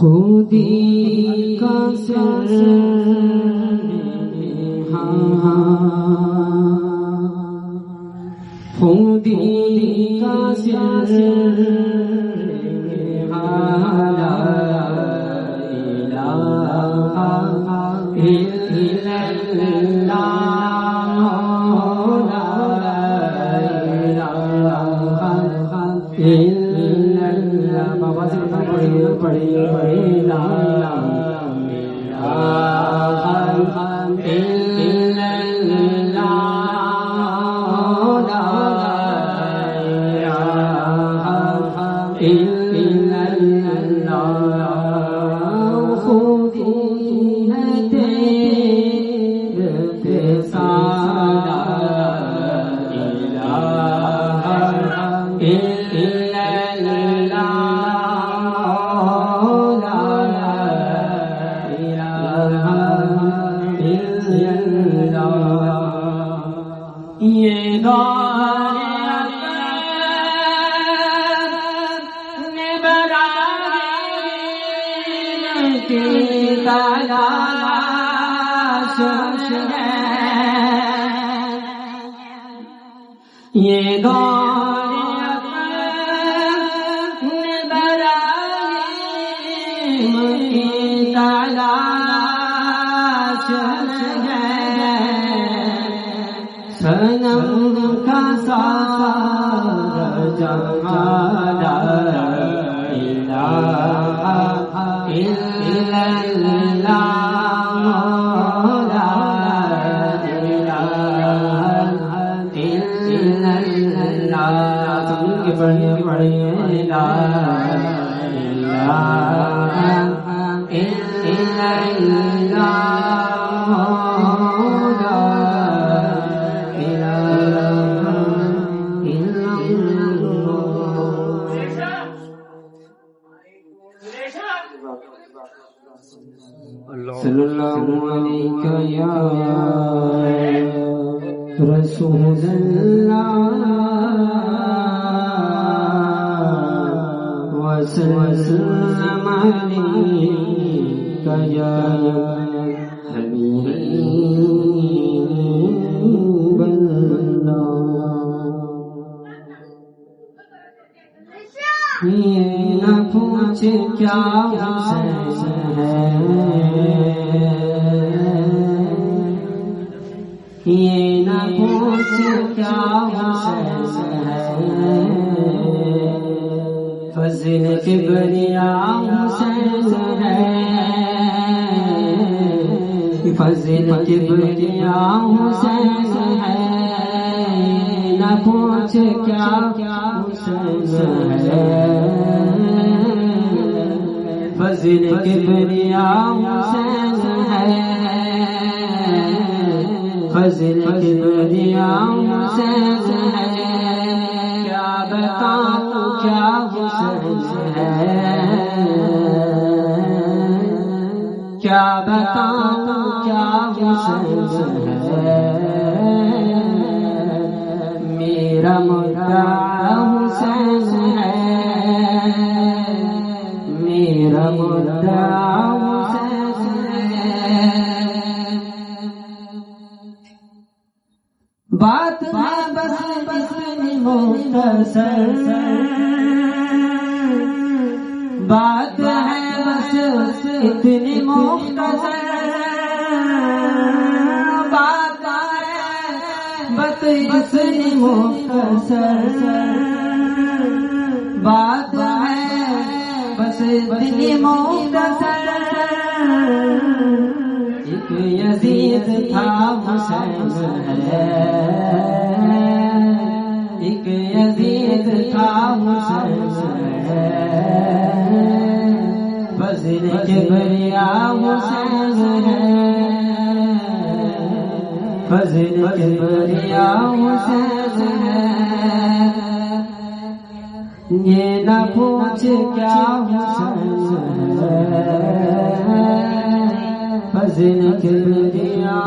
خودی کا سر خودی کا سر لا الہ الا اللہ بابا سے پڑھیے لا یہ دور ابراہیم کی تلاش ہے صنم کا سارا جہاں لا الہ الا اللہ پڑھیے لا الہ الا اللہ صلی اللہ علیہ یا رسول اللہ وسلم عليك يا حبيب الله یہ نہ پوچھ کیا حسین ہے یہ نہ پوچھ کیا حسین ہے فضل کبریا حسین ہے فضل کبریا حسین ہے نہ پوچھ کیا حسین ہے فضل کبریا حسین ہے فضل کبریا حسین ہے کیا بتاؤں کیا حسین ہے کیا بتاؤں کیا حسین ہے میرا مدعا حسین ہے میرا مدعا حسین ہے بات ہے بس اتنی مختصر بات ہے بس اتنی مختصر بات ہے بس اتنی مختصر بات ہے بس اتنی مختصر ایک یزید تھا حسین ہے ایک یزید تھا حسین ہے فضل کبریا حسین ہے فضل کبریا حسین ہے یہ نہ پوچھ کیا حسین ہے فضل کبریا